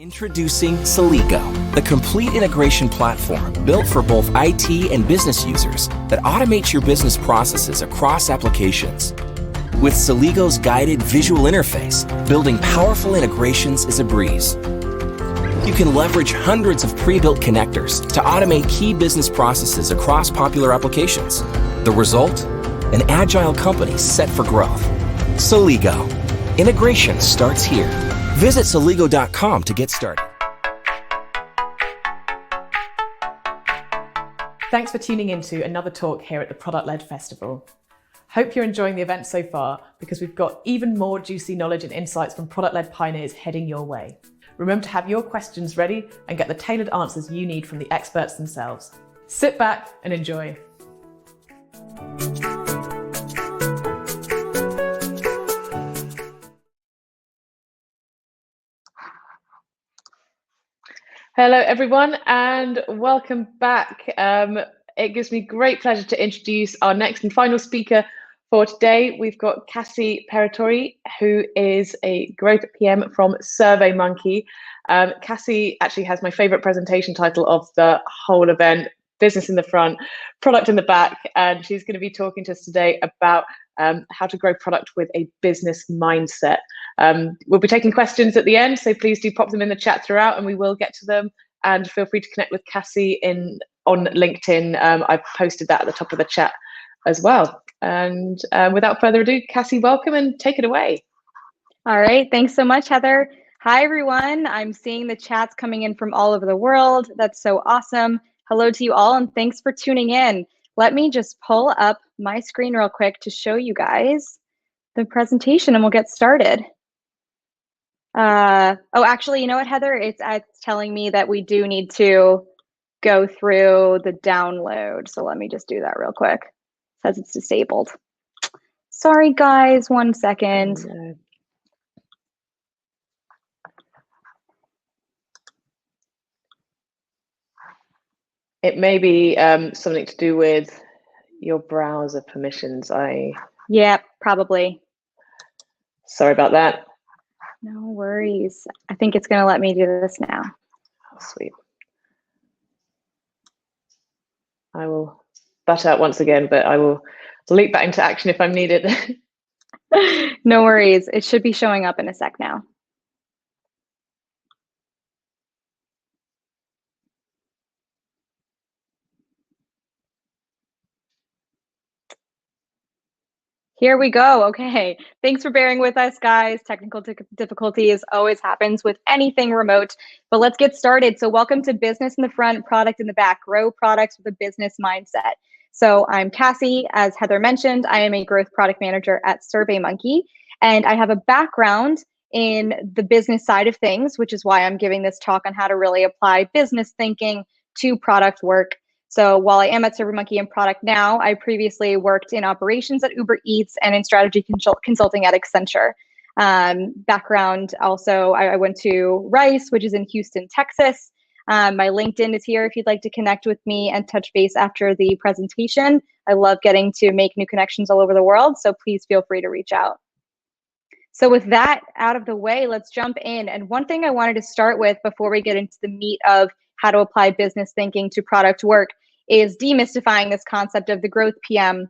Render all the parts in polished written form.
Introducing Celigo, the complete integration platform built for both IT and business users that automates your business processes across applications. With Celigo's guided visual interface, building powerful integrations is a breeze. You can leverage hundreds of pre-built connectors to automate key business processes across popular applications. The result? An agile company set for growth. Celigo. Integration starts here. Visit Celigo.com to get started. Thanks for tuning into another talk here at the Product Led Festival. Hope you're enjoying the event so far because we've got even more juicy knowledge and insights from product-led pioneers heading your way. Remember to have your questions ready and get the tailored answers you need from the experts themselves. Sit back and enjoy. Hello, everyone, and welcome back. It gives me great pleasure to introduce our next and final speaker for today. We've got Cassie Peratori, who is a growth PM from SurveyMonkey. Cassie actually has my favorite presentation title of the whole event, Business in the Front, Product in the Back, and she's going to be talking to us today about how to grow product with a business mindset. We'll be taking questions at the end, so please do pop them in the chat throughout and we will get to them. And feel free to connect with Cassie on LinkedIn. I've posted that at the top of the chat as well. And without further ado, Cassie, welcome and take it away. All right, thanks so much, Heather. Hi, everyone. I'm seeing the chats coming in from all over the world. That's so awesome. Hello to you all, and thanks for tuning in. Let me just pull up my screen real quick to show you guys the presentation and we'll get started. Oh, actually, you know what, Heather? It's telling me that we do need to go through the download. So let me just do that real quick. It says it's disabled. Sorry, guys, 1 second. It may be something to do with your browser permissions. Yeah, probably. Sorry about that. No worries. I think it's going to let me do this now. Oh, sweet. I will butt out once again, but I will leap back into action if I'm needed. No worries. It should be showing up in a sec now. Here we go. Okay. Thanks for bearing with us, guys. Technical difficulties always happens with anything remote, but let's get started. So welcome to Business in the Front, Product in the Back, Grow Products with a Business Mindset. So I'm Cassie. As Heather mentioned, I am a growth product manager at SurveyMonkey, and I have a background in the business side of things, which is why I'm giving this talk on how to really apply business thinking to product work. So while I am at SurveyMonkey and product now, I previously worked in operations at Uber Eats and in strategy consulting at Accenture. Background also, I went to Rice, which is in Houston, Texas. My LinkedIn is here if you'd like to connect with me and touch base after the presentation. I love getting to make new connections all over the world, so please feel free to reach out. So with that out of the way, let's jump in. And one thing I wanted to start with before we get into the meat of how to apply business thinking to product work is demystifying this concept of the growth PM.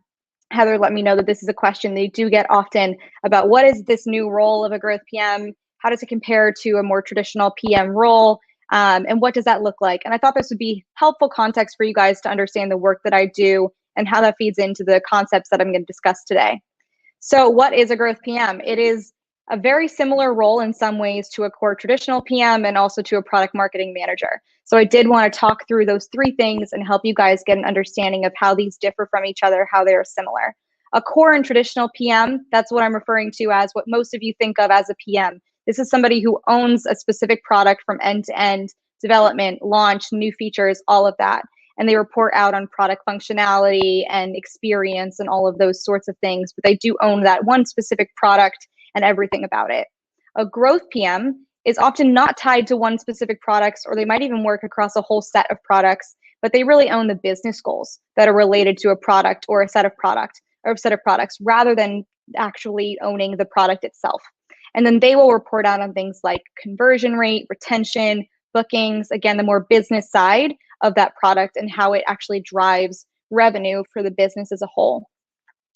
Heather let me know that this is a question they do get often about what is this new role of a growth PM? How does it compare to a more traditional PM role? And what does that look like? And I thought this would be helpful context for you guys to understand the work that I do and how that feeds into the concepts that I'm going to discuss today. So what is a growth PM? It is a very similar role in some ways to a core traditional PM and also to a product marketing manager. So I did want to talk through those three things and help you guys get an understanding of how these differ from each other, how they are similar. A core and traditional PM, that's what I'm referring to as what most of you think of as a PM. This is somebody who owns a specific product from end to end, development, launch, new features, all of that. And they report out on product functionality and experience and all of those sorts of things, but they do own that one specific product and everything about it. A growth PM is often not tied to one specific product, or they might even work across a whole set of products, but they really own the business goals that are related to a product or a set of products rather than actually owning the product itself. And then they will report out on things like conversion rate, retention, bookings, again, the more business side of that product and how it actually drives revenue for the business as a whole.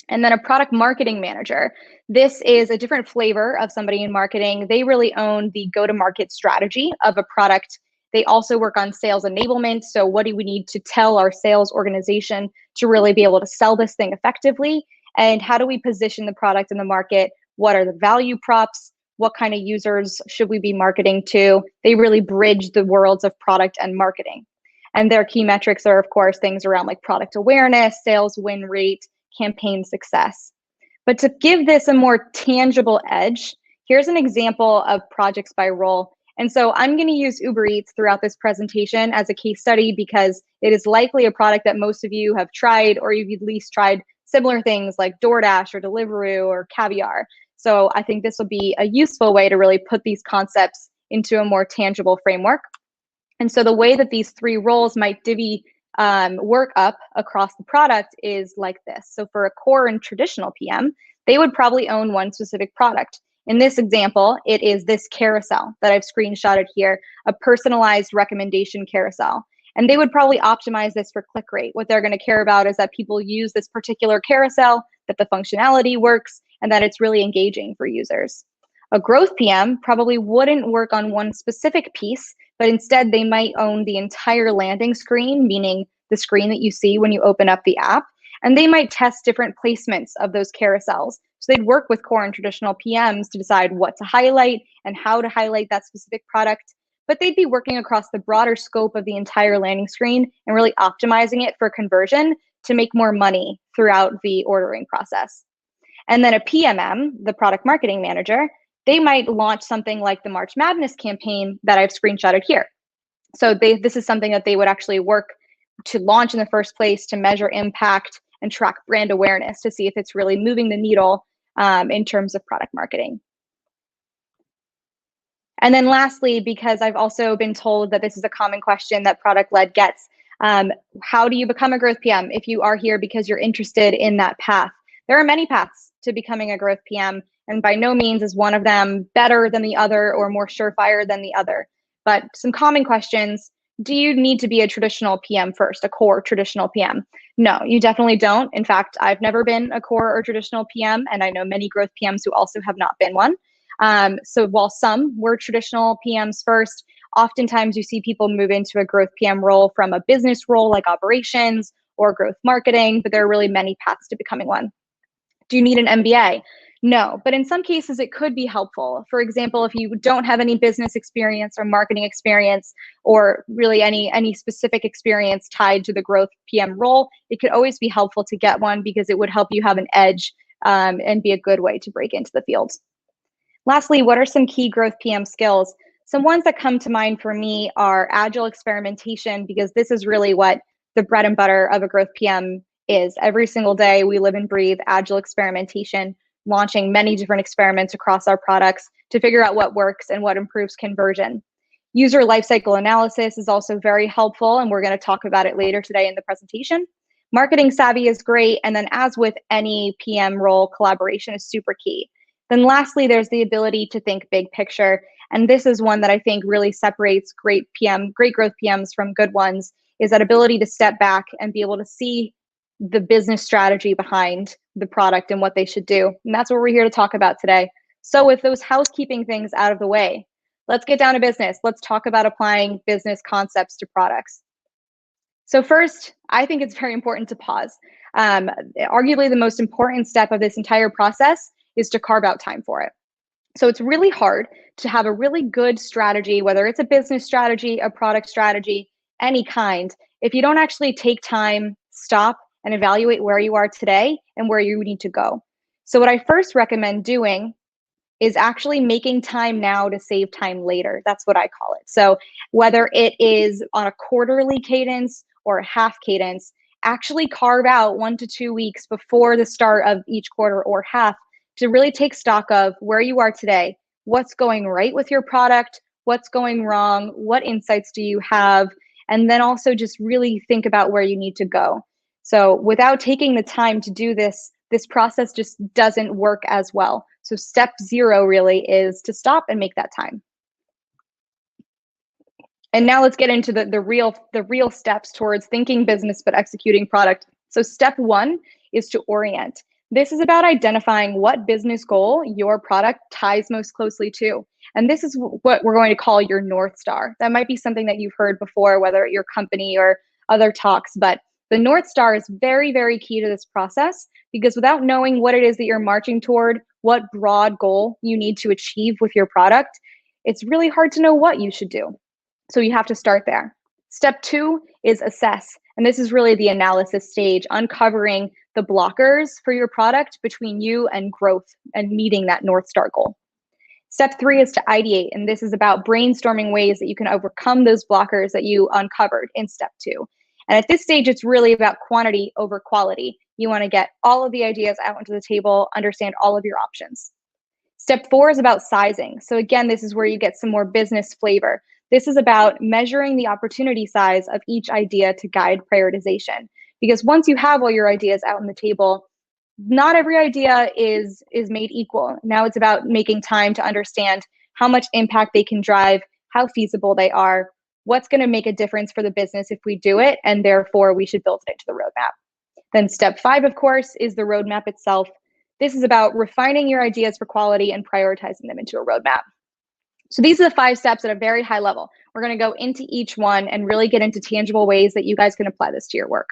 And then a product marketing manager. This is a different flavor of somebody in marketing. They really own the go-to-market strategy of a product. They also work on sales enablement. So what do we need to tell our sales organization to really be able to sell this thing effectively? And how do we position the product in the market? What are the value props? What kind of users should we be marketing to? They really bridge the worlds of product and marketing. And their key metrics are, of course, things around like product awareness, sales win rate, campaign success. But to give this a more tangible edge, here's an example of projects by role. And so I'm going to use Uber Eats throughout this presentation as a case study because it is likely a product that most of you have tried, or you've at least tried similar things like DoorDash or Deliveroo or Caviar. So I think this will be a useful way to really put these concepts into a more tangible framework. And so the way that these three roles might divvy work up across the product is like this. So for a core and traditional PM, they would probably own one specific product. In this example, it is this carousel that I've screenshotted here, a personalized recommendation carousel. And they would probably optimize this for click rate. What they're going to care about is that people use this particular carousel, that the functionality works, and that it's really engaging for users. A growth PM probably wouldn't work on one specific piece, but instead they might own the entire landing screen, meaning the screen that you see when you open up the app. And they might test different placements of those carousels. So they'd work with core and traditional PMs to decide what to highlight and how to highlight that specific product. But they'd be working across the broader scope of the entire landing screen and really optimizing it for conversion to make more money throughout the ordering process. And then a PMM, the product marketing manager, they might launch something like the March Madness campaign that I've screenshotted here. So this is something that they would actually work to launch in the first place, to measure impact and track brand awareness to see if it's really moving the needle in terms of product marketing. And then lastly, because I've also been told that this is a common question that product-led gets, how do you become a growth PM if you are here because you're interested in that path? There are many paths to becoming a growth PM, and by no means is one of them better than the other or more surefire than the other. But some common questions: do you need to be a traditional PM first, a core traditional PM? No, you definitely don't. In fact, I've never been a core or traditional PM, and I know many growth PMs who also have not been one. So while some were traditional PMs first, oftentimes you see people move into a growth PM role from a business role like operations or growth marketing, but there are really many paths to becoming one. Do you need an MBA? No, but in some cases it could be helpful. For example, if you don't have any business experience or marketing experience, or really any specific experience tied to the growth PM role, it could always be helpful to get one because it would help you have an edge and be a good way to break into the field. Lastly, what are some key growth PM skills? Some ones that come to mind for me are agile experimentation, because this is really what the bread and butter of a growth PM is. Every single day we live and breathe agile experimentation, launching many different experiments across our products to figure out what works and what improves conversion. User lifecycle analysis is also very helpful, and we're going to talk about it later today in the presentation. Marketing savvy is great, and then as with any PM role, collaboration is super key. Then lastly, there's the ability to think big picture, and this is one that I think really separates great growth PMs from good ones, is that ability to step back and be able to see the business strategy behind the product and what they should do. And that's what we're here to talk about today. So with those housekeeping things out of the way, let's get down to business. Let's talk about applying business concepts to products. So first, I think it's very important to pause. Arguably the most important step of this entire process is to carve out time for it. So it's really hard to have a really good strategy, whether it's a business strategy, a product strategy, any kind, if you don't actually take time, stop, and evaluate where you are today and where you need to go. So what I first recommend doing is actually making time now to save time later. That's what I call it. So whether it is on a quarterly cadence or a half cadence, actually carve out 1 to 2 weeks before the start of each quarter or half to really take stock of where you are today, what's going right with your product, what's going wrong, what insights do you have, and then also just really think about where you need to go. So without taking the time to do this, this process just doesn't work as well. So step 0 really is to stop and make that time. And now let's get into the real steps towards thinking business but executing product. So step 1 is to orient. This is about identifying what business goal your product ties most closely to. And this is what we're going to call your North Star. That might be something that you've heard before, whether at your company or other talks, but the North Star is very, very key to this process, because without knowing what it is that you're marching toward, what broad goal you need to achieve with your product, it's really hard to know what you should do. So you have to start there. Step 2 is assess. And this is really the analysis stage, uncovering the blockers for your product between you and growth and meeting that North Star goal. Step 3 is to ideate. And this is about brainstorming ways that you can overcome those blockers that you uncovered in step 2. And at this stage, it's really about quantity over quality. You want to get all of the ideas out onto the table, understand all of your options. Step 4 is about sizing. So again, this is where you get some more business flavor. This is about measuring the opportunity size of each idea to guide prioritization. Because once you have all your ideas out on the table, not every idea is made equal. Now it's about making time to understand how much impact they can drive, how feasible they are, what's going to make a difference for the business if we do it, and therefore we should build it into the roadmap. Then step 5, of course, is the roadmap itself. This is about refining your ideas for quality and prioritizing them into a roadmap. So these are the 5 steps at a very high level. We're going to go into each one and really get into tangible ways that you guys can apply this to your work.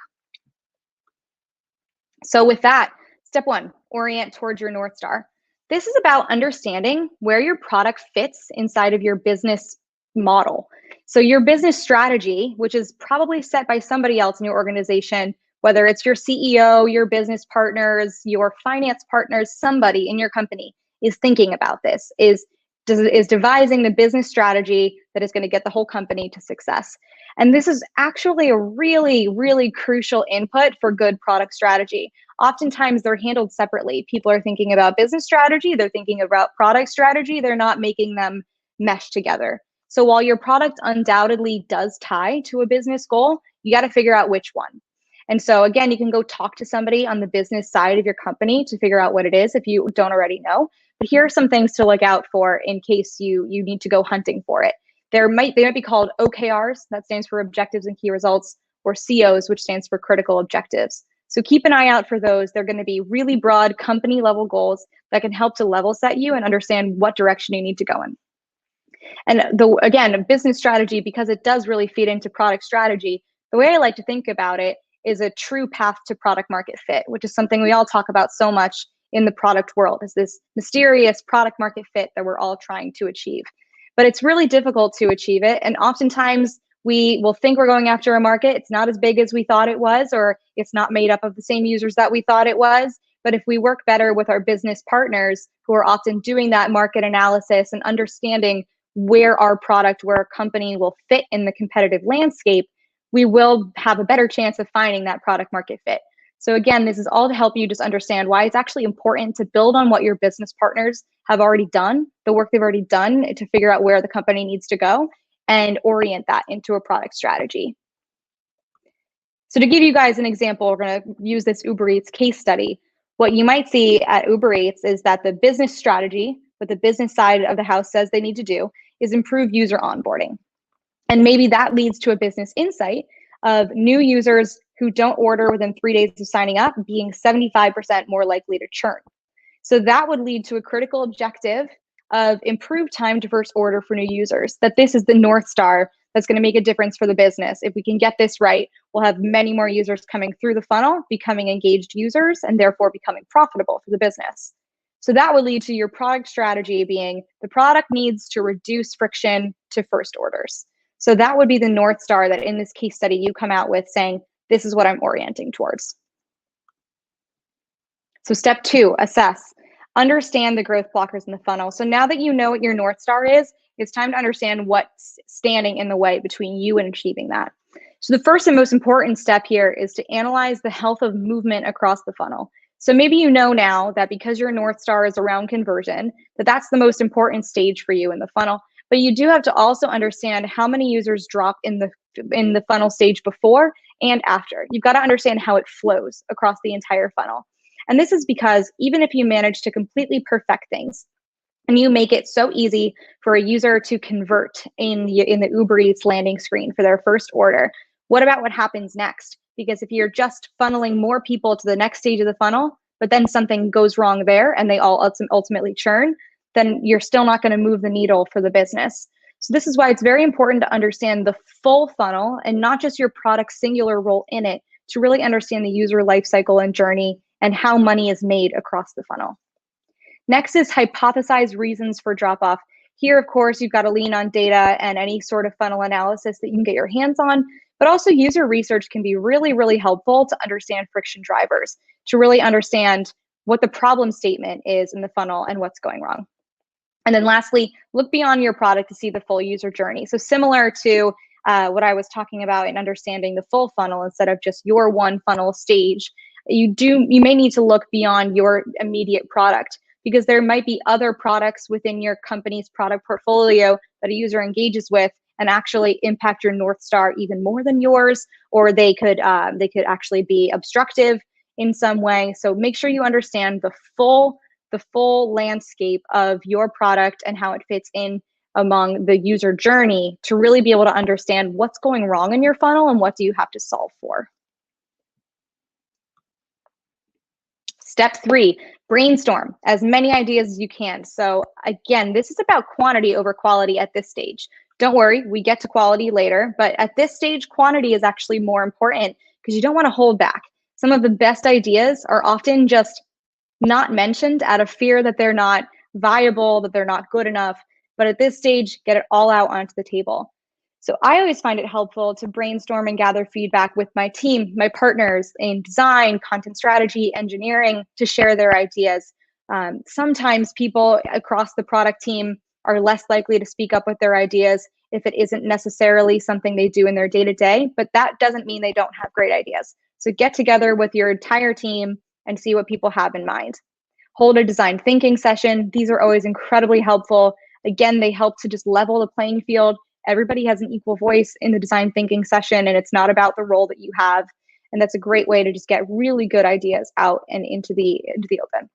So with that, step 1, orient towards your North Star. This is about understanding where your product fits inside of your business model. So your business strategy, which is probably set by somebody else in your organization, whether it's your CEO, your business partners, your finance partners, somebody in your company is thinking about this, is devising the business strategy that is going to get the whole company to success. And this is actually a really, really crucial input for good product strategy. Oftentimes they're handled separately. People are thinking about business strategy, they're thinking about product strategy, they're not making them mesh together. So while your product undoubtedly does tie to a business goal, you got to figure out which one. And so again, you can go talk to somebody on the business side of your company to figure out what it is if you don't already know. But here are some things to look out for in case you need to go hunting for it. They might be called OKRs, that stands for objectives and key results, or COs, which stands for critical objectives. So keep an eye out for those. They're going to be really broad company level goals that can help to level set you and understand what direction you need to go in. And again, a business strategy, because it does really feed into product strategy, the way I like to think about it is a true path to product market fit, which is something we all talk about so much in the product world, is this mysterious product market fit that we're all trying to achieve. But it's really difficult to achieve it. And oftentimes we will think we're going after a market. It's not as big as we thought it was, or it's not made up of the same users that we thought it was. But if we work better with our business partners who are often doing that market analysis and understanding where our product, where our company will fit in the competitive landscape, we will have a better chance of finding that product market fit. So again, this is all to help you just understand why it's actually important to build on what your business partners have already done, the work they've already done to figure out where the company needs to go and orient that into a product strategy. So to give you guys an example, we're going to use this Uber Eats case study. What you might see at Uber Eats is that the business strategy, what the business side of the house says they need to do, is improve user onboarding. And maybe that leads to a business insight of new users who don't order within 3 days of signing up being 75% more likely to churn. So that would lead to a critical objective of improved time to first order for new users, that this is the North Star that's going to make a difference for the business. If we can get this right, we'll have many more users coming through the funnel, becoming engaged users, and therefore becoming profitable for the business. So that would lead to your product strategy being the product needs to reduce friction to first orders. So that would be the North Star that in this case study you come out with saying, this is what I'm orienting towards. So step 2, assess. Understand the growth blockers in the funnel. So now that you know what your North Star is, it's time to understand what's standing in the way between you and achieving that. So the first and most important step here is to analyze the health of movement across the funnel. So maybe you know now that because your North Star is around conversion, that's the most important stage for you in the funnel. But you do have to also understand how many users drop in the funnel stage before and after. You've got to understand how it flows across the entire funnel. And this is because even if you manage to completely perfect things and you make it so easy for a user to convert in the Uber Eats landing screen for their first order, what about what happens next? Because if you're just funneling more people to the next stage of the funnel, but then something goes wrong there and they all ultimately churn, then you're still not going to move the needle for the business. So this is why it's very important to understand the full funnel and not just your product's singular role in it, to really understand the user lifecycle and journey and how money is made across the funnel. Next is hypothesize reasons for drop-off. Here, of course, you've got to lean on data and any sort of funnel analysis that you can get your hands on, but also user research can be really, really helpful to understand friction drivers, to really understand what the problem statement is in the funnel and what's going wrong. And then lastly, look beyond your product to see the full user journey. So similar to what I was talking about in understanding the full funnel instead of just your one funnel stage, you may need to look beyond your immediate product, because there might be other products within your company's product portfolio that a user engages with and actually impact your North Star even more than yours, or they could actually be obstructive in some way. So make sure you understand the full landscape of your product and how it fits in among the user journey to really be able to understand what's going wrong in your funnel and what do you have to solve for. Step 3, brainstorm as many ideas as you can. So again, this is about quantity over quality at this stage. Don't worry, we get to quality later, but at this stage, quantity is actually more important because you don't want to hold back. Some of the best ideas are often just not mentioned out of fear that they're not viable, that they're not good enough. But at this stage, get it all out onto the table. So I always find it helpful to brainstorm and gather feedback with my team, my partners in design, content strategy, engineering, to share their ideas. Sometimes people across the product team are less likely to speak up with their ideas if it isn't necessarily something they do in their day-to-day, but that doesn't mean they don't have great ideas. So get together with your entire team and see what people have in mind. Hold a design thinking session. These are always incredibly helpful. Again, they help to just level the playing field. Everybody has an equal voice in the design thinking session, and it's not about the role that you have. And that's a great way to just get really good ideas out and into the open.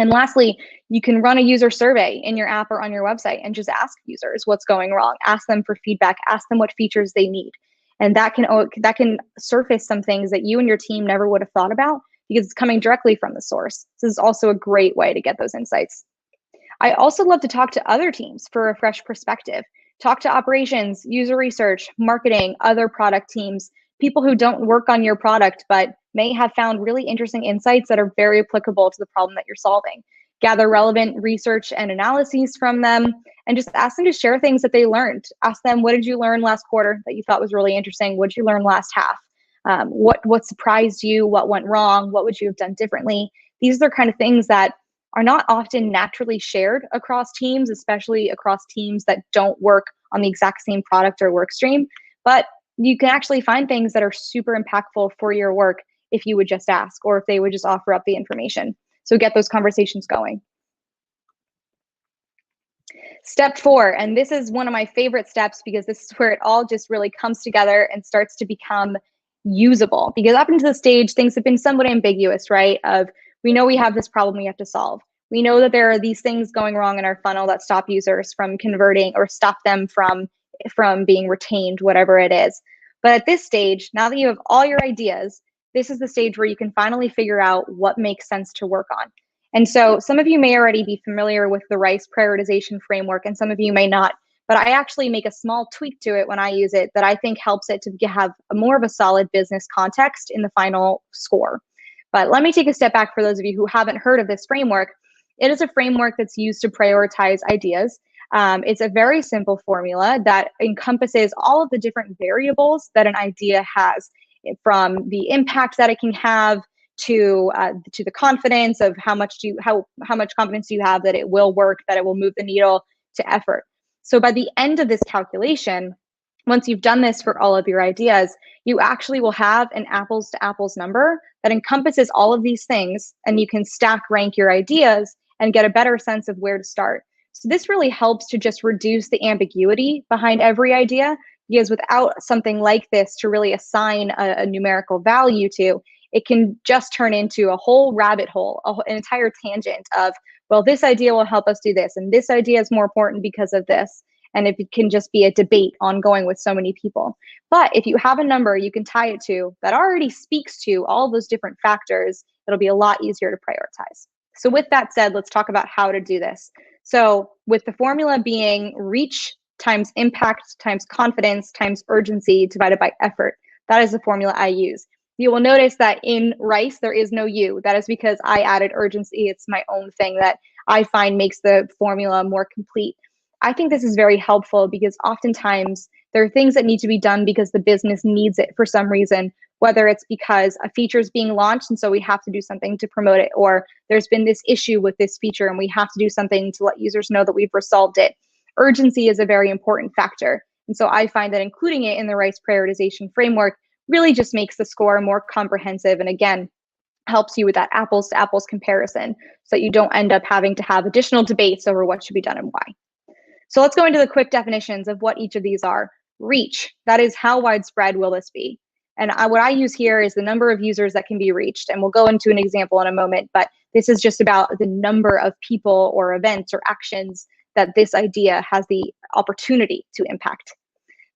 And lastly, you can run a user survey in your app or on your website and just ask users what's going wrong. Ask them for feedback. Ask them what features they need. And that can surface some things that you and your team never would have thought about because it's coming directly from the source. This is also a great way to get those insights. I also love to talk to other teams for a fresh perspective. Talk to operations, user research, marketing, other product teams, people who don't work on your product but may have found really interesting insights that are very applicable to the problem that you're solving. Gather relevant research and analyses from them and just ask them to share things that they learned. Ask them, what did you learn last quarter that you thought was really interesting? What did you learn last half? What surprised you? What went wrong? What would you have done differently? These are the kind of things that are not often naturally shared across teams, especially across teams that don't work on the exact same product or work stream. But you can actually find things that are super impactful for your work if you would just ask, or if they would just offer up the information. So get those conversations going. Step 4, and this is one of my favorite steps because this is where it all just really comes together and starts to become usable. Because up until the stage, things have been somewhat ambiguous, right? We know we have this problem we have to solve. We know that there are these things going wrong in our funnel that stop users from converting or stop them from being retained, whatever it is. But at this stage, now that you have all your ideas, this is the stage where you can finally figure out what makes sense to work on. And so some of you may already be familiar with the RICE prioritization framework, and some of you may not. But I actually make a small tweak to it when I use it that I think helps it to have more of a solid business context in the final score. But let me take a step back for those of you who haven't heard of this framework. It is a framework that's used to prioritize ideas. It's a very simple formula that encompasses all of the different variables that an idea has, from the impact that it can have to the confidence of how much confidence do you have that it will work, that it will move the needle, to effort. So by the end of this calculation, once you've done this for all of your ideas, you actually will have an apples to apples number that encompasses all of these things, and you can stack rank your ideas and get a better sense of where to start. So this really helps to just reduce the ambiguity behind every idea, because without something like this to really assign a numerical value to, it can just turn into a whole rabbit hole, an entire tangent of, well, this idea will help us do this, and this idea is more important because of this. And if it can just be a debate ongoing with so many people. But if you have a number you can tie it to that already speaks to all those different factors, it'll be a lot easier to prioritize. So with that said, let's talk about how to do this. So with the formula being reach times impact times confidence times urgency divided by effort, that is the formula I use. You will notice that in RICE, there is no U. That is because I added urgency. It's my own thing that I find makes the formula more complete. I think this is very helpful because oftentimes there are things that need to be done because the business needs it for some reason, whether it's because a feature is being launched and so we have to do something to promote it, or there's been this issue with this feature and we have to do something to let users know that we've resolved it. Urgency is a very important factor. And so I find that including it in the RICE prioritization framework really just makes the score more comprehensive, and again, helps you with that apples to apples comparison so that you don't end up having to have additional debates over what should be done and why. So let's go into the quick definitions of what each of these are. Reach, that is how widespread will this be? And what I use here is the number of users that can be reached. And we'll go into an example in a moment, but this is just about the number of people or events or actions that this idea has the opportunity to impact.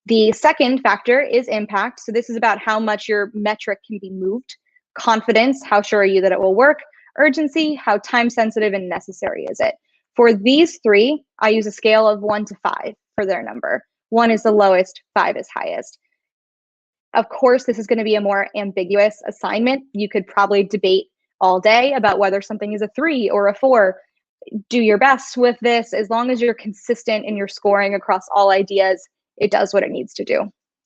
The second factor is impact. So this is about how much your metric can be moved. Confidence, how sure are you that it will work? Urgency, how time sensitive and necessary is it? For these three, I use a scale of 1 to 5 for their number. 1 is the lowest, 5 is highest. Of course, this is going to be a more ambiguous assignment. You could probably debate all day about whether something is a 3 or a 4. Do your best with this. As long as you're consistent in your scoring across all ideas, it does what it needs to do.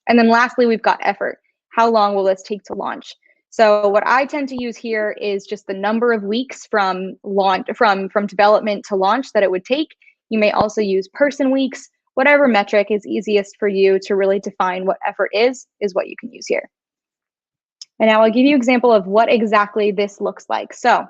And then lastly, we've got effort. How long will this take to launch? So what I tend to use here is just the number of weeks from development to launch that it would take. You may also use person weeks. Whatever metric is easiest for you to really define what effort is what you can use here. And now I'll give you an example of what exactly this looks like. So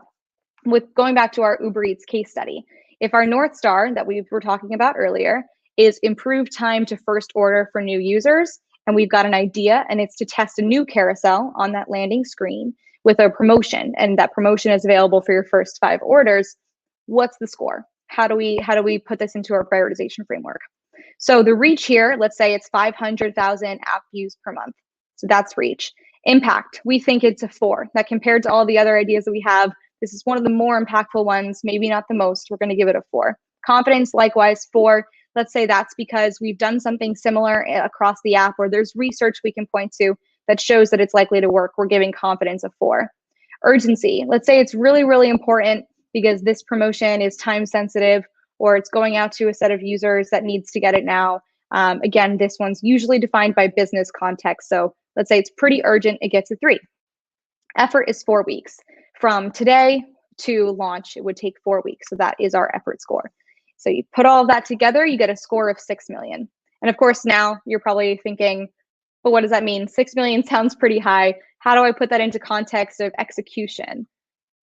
with going back to our Uber Eats case study, if our North Star that we were talking about earlier is improved time to first order for new users, and we've got an idea and it's to test a new carousel on that landing screen with a promotion, and that promotion is available for your first 5 orders, what's the score? How do we put this into our prioritization framework? So the reach here, let's say it's 500,000 app views per month. So that's reach. Impact, we think it's a 4. That compared to all the other ideas that we have, this is one of the more impactful ones, maybe not the most. We're going to give it a 4. Confidence, likewise, 4. Let's say that's because we've done something similar across the app, or there's research we can point to that shows that it's likely to work. We're giving confidence a 4. Urgency, let's say it's really, really important because this promotion is time sensitive, or it's going out to a set of users that needs to get it now. Again, this one's usually defined by business context. So let's say it's pretty urgent, it gets a 3. Effort is 4 weeks. From today to launch, it would take 4 weeks. So that is our effort score. So you put all of that together, you get a score of 6 million. And of course, now you're probably thinking, but what does that mean? 6 million sounds pretty high. How do I put that into context of execution?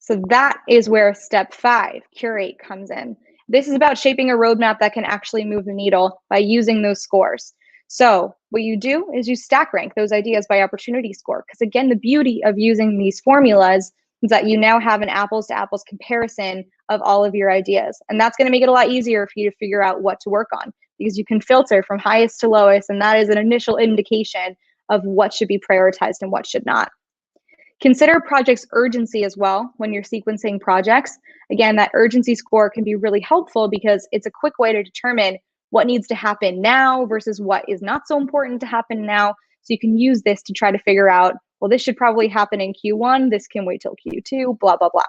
So that is where step 5, curate, comes in. This is about shaping a roadmap that can actually move the needle by using those scores. So what you do is you stack rank those ideas by opportunity score. Because again, the beauty of using these formulas is that you now have an apples to apples comparison of all of your ideas. And that's going to make it a lot easier for you to figure out what to work on, because you can filter from highest to lowest, and that is an initial indication of what should be prioritized and what should not. Consider project's urgency as well when you're sequencing projects. Again, that urgency score can be really helpful because it's a quick way to determine what needs to happen now versus what is not so important to happen now. So you can use this to try to figure out, well, this should probably happen in Q1, this can wait till Q2, blah, blah, blah.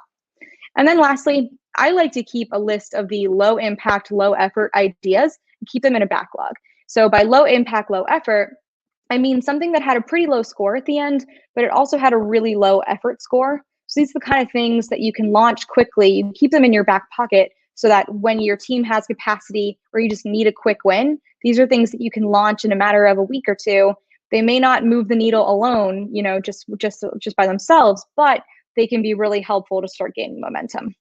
And then lastly, I like to keep a list of the low impact, low effort ideas and keep them in a backlog. So by low impact, low effort, I mean something that had a pretty low score at the end, but it also had a really low effort score. So these are the kind of things that you can launch quickly. You keep them in your back pocket so that when your team has capacity or you just need a quick win, these are things that you can launch in a matter of a week or two. They may not move the needle alone, you know, just by themselves, but they can be really helpful to start gaining momentum.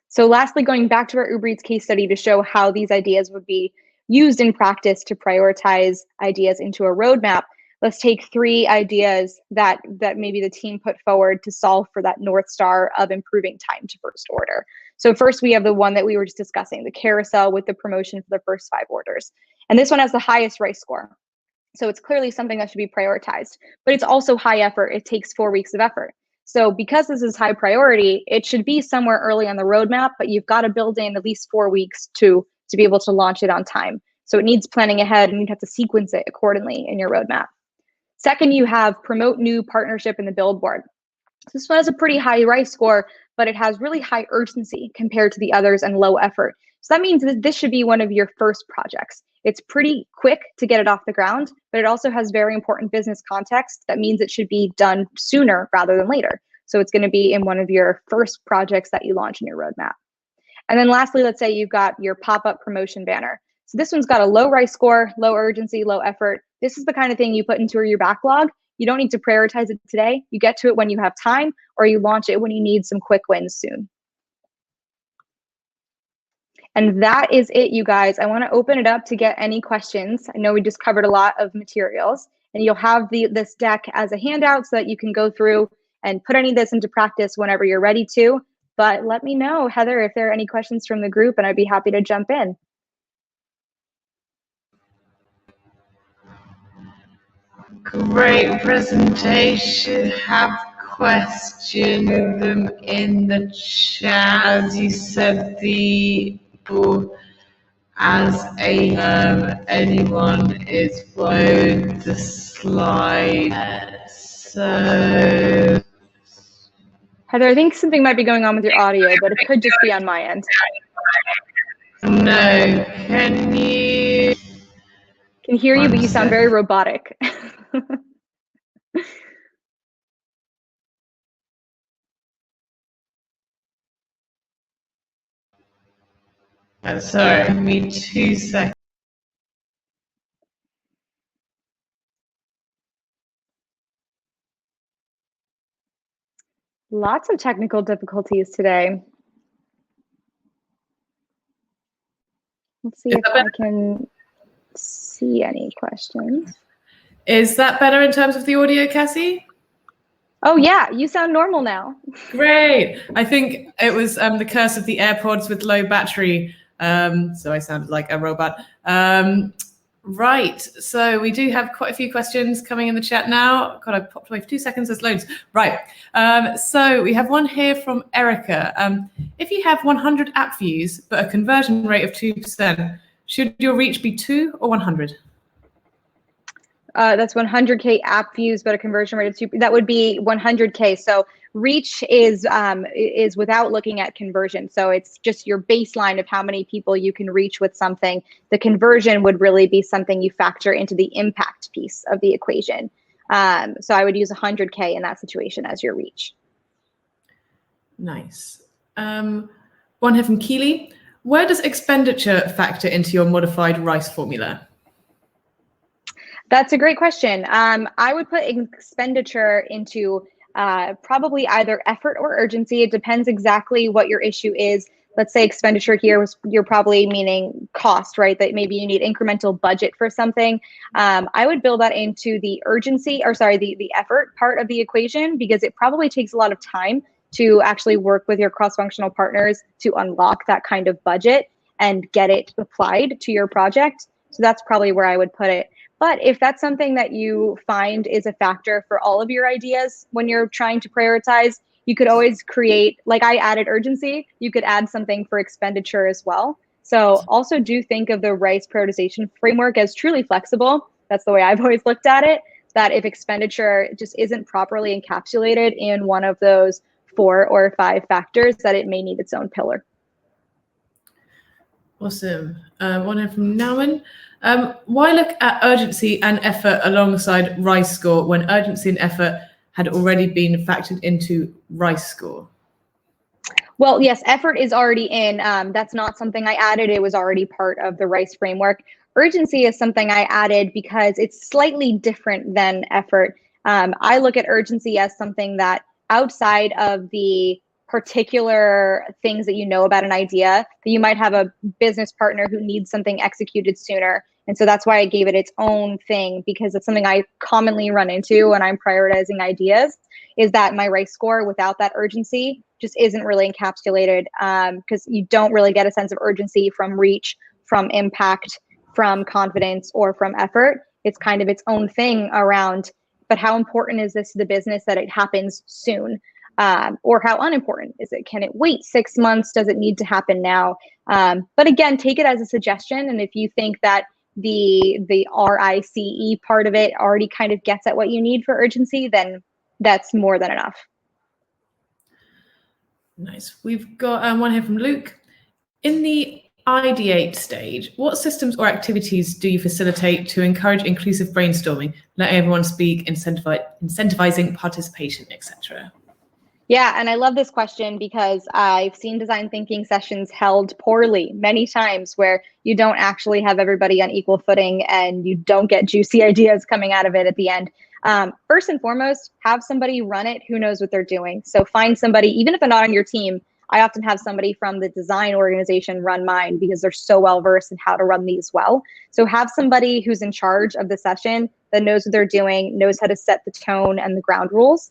So lastly, going back to our Uber Eats case study to show how these ideas would be used in practice to prioritize ideas into a roadmap, let's take 3 ideas that maybe the team put forward to solve for that North Star of improving time to first order. So first we have the one that we were just discussing, the carousel with the promotion for the first 5 orders. And this one has the highest RICE score. So it's clearly something that should be prioritized, but it's also high effort. It takes 4 weeks of effort. So because this is high priority, it should be somewhere early on the roadmap, but you've got to build in at least 4 weeks to be able to launch it on time. So it needs planning ahead, and you have to sequence it accordingly in your roadmap. Second, you have promote new partnership in the billboard. So this one has a pretty high RICE score, but it has really high urgency compared to the others and low effort. So that means that this should be one of your first projects. It's pretty quick to get it off the ground, but it also has very important business context. That means it should be done sooner rather than later. So it's going to be in one of your first projects that you launch in your roadmap. And then lastly, let's say you've got your pop-up promotion banner. So this one's got a low RICE score, low urgency, low effort. This is the kind of thing you put into your backlog. You don't need to prioritize it today. You get to it when you have time, or you launch it when you need some quick wins soon. And that is it, you guys. I want to open it up to get any questions. I know we just covered a lot of materials, and you'll have this deck as a handout so that you can go through and put any of this into practice whenever you're ready to. But let me know, Heather, if there are any questions from the group, and I'd be happy to jump in. Great presentation. Have questions them in the chat. As you said, as anyone is following the slide. So Heather, I think something might be going on with your audio, but it could just be on my end. No, can hear you, but you sound very robotic. Sorry, give me 2 seconds. Lots of technical difficulties today. Let's see if I can see any questions. Is that better in terms of the audio, Cassie? Oh yeah, you sound normal now. Great. I think it was the curse of the AirPods with low battery. So I sounded like a robot. Right, so we do have quite a few questions coming in the chat now. God, I popped away for 2 seconds, there's loads. Right, so we have one here from Erica. If you have 100 app views, but a conversion rate of 2%, should your reach be 2 or 100? That's 100K app views, but a conversion rate of 2. That would be 100K. So reach is without looking at conversion. So it's just your baseline of how many people you can reach with something. The conversion would really be something you factor into the impact piece of the equation. So I would use 100K in that situation as your reach. Nice. One here from Keely. Where does expenditure factor into your modified RICE formula? That's a great question. I would put expenditure into probably either effort or urgency. It depends exactly what your issue is. Let's say expenditure here was, you're probably meaning cost, right? That maybe you need incremental budget for something. I would build that into the urgency, or sorry, the effort part of the equation, because it probably takes a lot of time to actually work with your cross-functional partners to unlock that kind of budget and get it applied to your project. So that's probably where I would put it. But if that's something that you find is a factor for all of your ideas when you're trying to prioritize, you could always create, like I added urgency, you could add something for expenditure as well. So also do think of the RICE prioritization framework as truly flexible. That's the way I've always looked at it, that if expenditure just isn't properly encapsulated in one of those 4 or 5 factors, that it may need its own pillar. Awesome. One here from Nauman. Why look at urgency and effort alongside RICE score when urgency and effort had already been factored into RICE score? Well, yes, effort is already in. That's not something I added. It was already part of the RICE framework. Urgency is something I added because it's slightly different than effort. I look at urgency as something that outside of the particular things that you know about an idea, that you might have a business partner who needs something executed sooner. And so that's why I gave it its own thing, because it's something I commonly run into when I'm prioritizing ideas, is that my RICE score without that urgency just isn't really encapsulated, because you don't really get a sense of urgency from reach, from impact, from confidence, or from effort. It's kind of its own thing around, but how important is this to the business that it happens soon? Or how unimportant is it? Can it wait 6 months? Does it need to happen now? But again, take it as a suggestion. And if you think that the RICE part of it already kind of gets at what you need for urgency, then that's more than enough. Nice. We've got one here from Luke. In the ideate stage, what systems or activities do you facilitate to encourage inclusive brainstorming, let everyone speak, incentivizing participation, etc.? Yeah, and I love this question because I've seen design thinking sessions held poorly many times, where you don't actually have everybody on equal footing and you don't get juicy ideas coming out of it at the end. First and foremost, have somebody run it who knows what they're doing. So find somebody, even if they're not on your team. I often have somebody from the design organization run mine because they're so well versed in how to run these well. So have somebody who's in charge of the session that knows what they're doing, knows how to set the tone and the ground rules.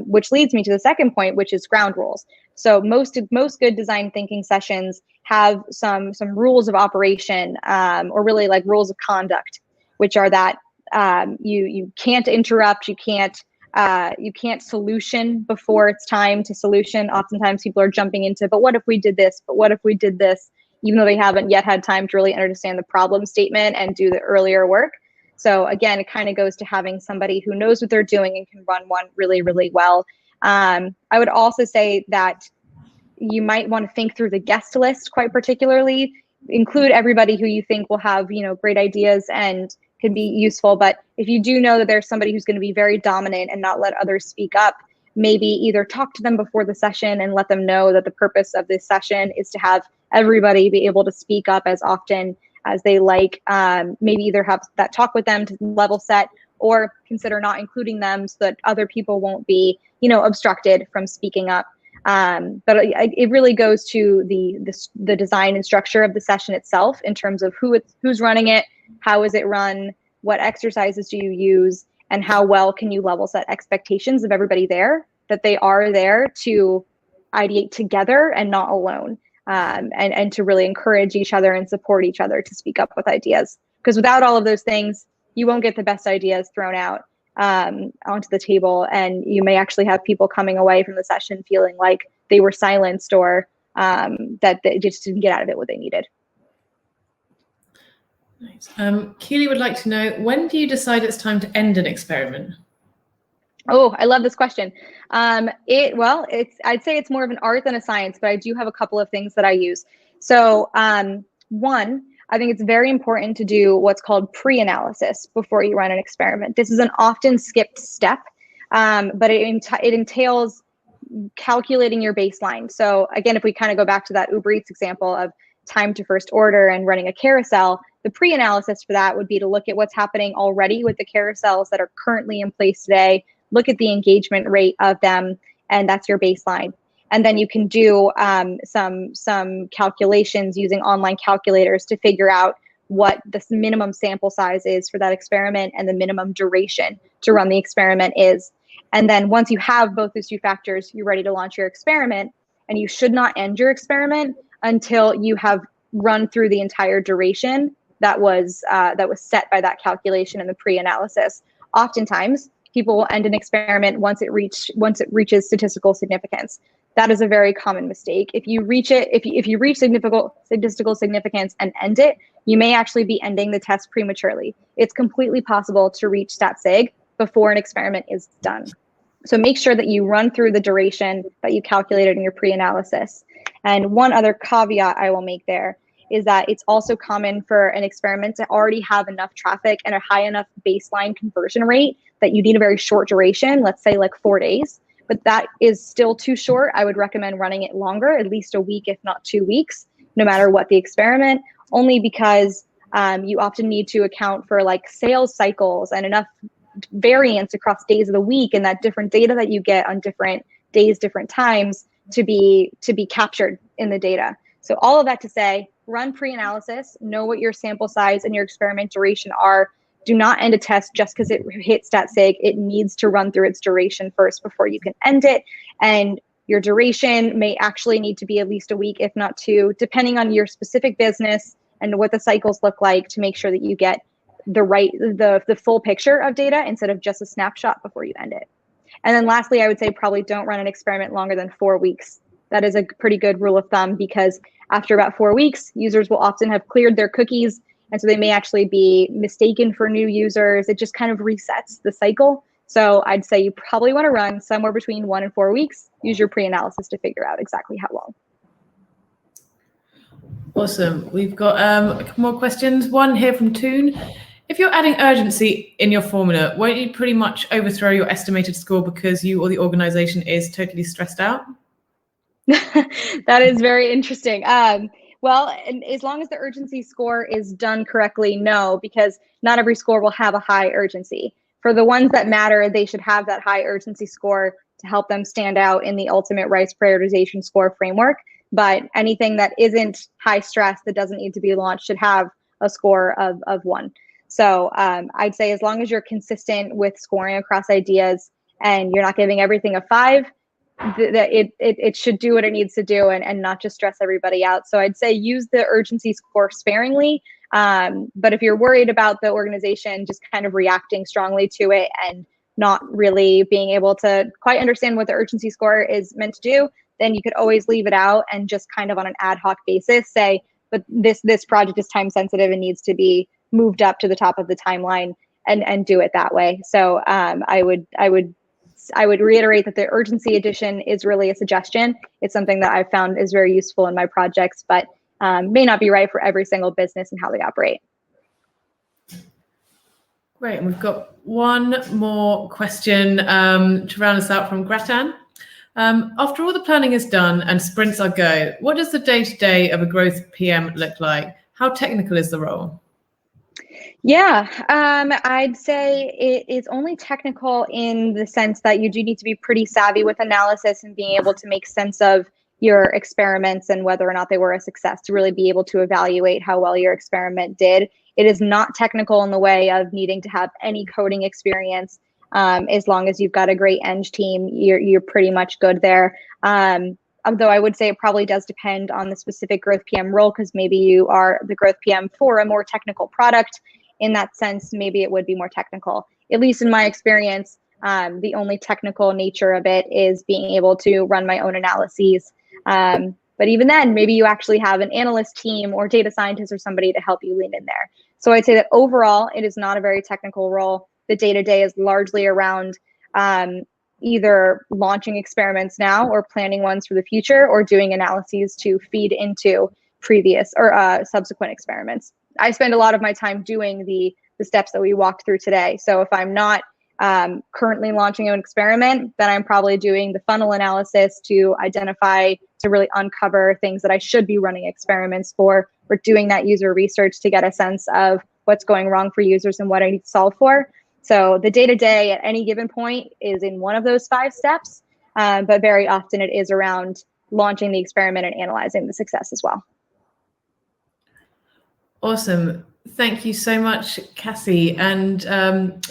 Which leads me to the second point, which is ground rules. So most good design thinking sessions have some rules of operation, or really like rules of conduct, which are that you can't interrupt, you can't solution before it's time to solution. Oftentimes people are jumping into, but what if we did this? But what if we did this? Even though they haven't yet had time to really understand the problem statement and do the earlier work. So again, it kind of goes to having somebody who knows what they're doing and can run one really, really well. I would also say that you might want to think through the guest list quite particularly. Include everybody who you think will have, great ideas and can be useful. But if you do know that there's somebody who's going to be very dominant and not let others speak up, maybe either talk to them before the session and let them know that the purpose of this session is to have everybody be able to speak up as often as they like. Maybe either have that talk with them to level set, or consider not including them so that other people won't be, obstructed from speaking up. But it really goes to the design and structure of the session itself, in terms of who's running it, how is it run, what exercises do you use, and how well can you level set expectations of everybody there, that they are there to ideate together and not alone. And to really encourage each other and support each other to speak up with ideas. Because without all of those things, you won't get the best ideas thrown out onto the table. And you may actually have people coming away from the session feeling like they were silenced, or that they just didn't get out of it what they needed. Nice. Keely would like to know, when do you decide it's time to end an experiment? Oh, I love this question. I'd say it's more of an art than a science, but I do have a couple of things that I use. So one, I think it's very important to do what's called pre-analysis before you run an experiment. This is an often skipped step, but it entails calculating your baseline. So again, if we kind of go back to that Uber Eats example of time to first order and running a carousel, the pre-analysis for that would be to look at what's happening already with the carousels that are currently in place today, look at the engagement rate of them, and that's your baseline. And then you can do some calculations using online calculators to figure out what the minimum sample size is for that experiment and the minimum duration to run the experiment is. And then once you have both those two factors, you're ready to launch your experiment. And you should not end your experiment until you have run through the entire duration that was set by that calculation and the pre-analysis. Oftentimes, people will end an experiment once it reaches statistical significance. That is a very common mistake. If you reach statistical significance and end it, you may actually be ending the test prematurely. It's completely possible to reach stat sig before an experiment is done. So make sure that you run through the duration that you calculated in your pre-analysis. And one other caveat I will make there is that it's also common for an experiment to already have enough traffic and a high enough baseline conversion rate that you need a very short duration, let's say like 4 days. But that is still too short. I would recommend running it longer, at least a week, if not 2 weeks, no matter what the experiment, only because you often need to account for like sales cycles and enough variance across days of the week, and that different data that you get on different days, different times to be captured in the data. So all of that to say, run pre-analysis, know what your sample size and your experiment duration are. Do not end a test just because it hit stat sig. It needs to run through its duration first before you can end it. And your duration may actually need to be at least a week, if not 2, depending on your specific business and what the cycles look like, to make sure that you get the full picture of data instead of just a snapshot before you end it. And then lastly, I would say probably don't run an experiment longer than 4 weeks. That is a pretty good rule of thumb, because after about 4 weeks, users will often have cleared their cookies. And so they may actually be mistaken for new users. It just kind of resets the cycle. So I'd say you probably want to run somewhere between 1 and 4 weeks. Use your pre-analysis to figure out exactly how long. Awesome. We've got a couple more questions. One here from Toon. If you're adding urgency in your formula, won't you pretty much overthrow your estimated score because you or the organization is totally stressed out? That is very interesting. Well, and as long as the urgency score is done correctly, no, because not every score will have a high urgency. For the ones that matter, they should have that high urgency score to help them stand out in the ultimate RICE prioritization score framework. But anything that isn't high stress, that doesn't need to be launched, should have a score of 1. So I'd say as long as you're consistent with scoring across ideas and you're not giving everything a 5, it should do what it needs to do and not just stress everybody out. So I'd say use the urgency score sparingly. But if you're worried about the organization just kind of reacting strongly to it and not really being able to quite understand what the urgency score is meant to do, then you could always leave it out and just kind of on an ad hoc basis say, but this project is time sensitive and needs to be moved up to the top of the timeline, and do it that way. So I would reiterate that the urgency addition is really a suggestion. It's something that I've found is very useful in my projects, but may not be right for every single business and how they operate. Great, and we've got one more question to round us out from Gratan. After all the planning is done and sprints are go, what does the day-to-day of a growth PM look like? How technical is the role? Yeah, I'd say it is only technical in the sense that you do need to be pretty savvy with analysis and being able to make sense of your experiments and whether or not they were a success to really be able to evaluate how well your experiment did. It is not technical in the way of needing to have any coding experience. As long as you've got a great eng team, you're pretty much good there. Although I would say it probably does depend on the specific growth PM role, because maybe you are the growth PM for a more technical product. In that sense, maybe it would be more technical. At least in my experience, the only technical nature of it is being able to run my own analyses. But even then, maybe you actually have an analyst team or data scientist or somebody to help you lean in there. So I'd say that overall, it is not a very technical role. The day-to-day is largely around either launching experiments now or planning ones for the future, or doing analyses to feed into previous or subsequent experiments. I spend a lot of my time doing the steps that we walked through today. So if I'm not currently launching an experiment, then I'm probably doing the funnel analysis to identify, to really uncover things that I should be running experiments for, or doing that user research to get a sense of what's going wrong for users and what I need to solve for. So the day-to-day at any given point is in one of those 5 steps, but very often it is around launching the experiment and analyzing the success as well. Awesome. Thank you so much, Cassie. And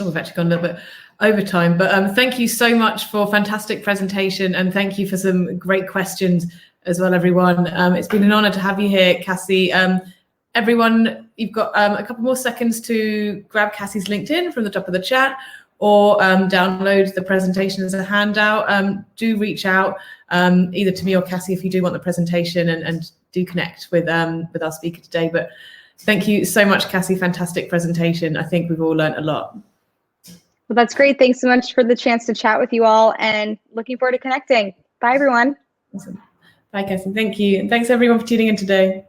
we've actually gone a little bit over time, but thank you so much for a fantastic presentation, and thank you for some great questions as well, everyone. It's been an honor to have you here, Cassie. Everyone, you've got a couple more seconds to grab Cassie's LinkedIn from the top of the chat, or download the presentation as a handout. Do reach out either to me or Cassie if you do want the presentation, and do connect with our speaker today. But thank you so much, Cassie. Fantastic presentation. I think we've all learned a lot. Well, that's great. Thanks so much for the chance to chat with you all, and looking forward to connecting. Bye, everyone. Awesome. Bye, Cassie. Thank you. And thanks, everyone, for tuning in today.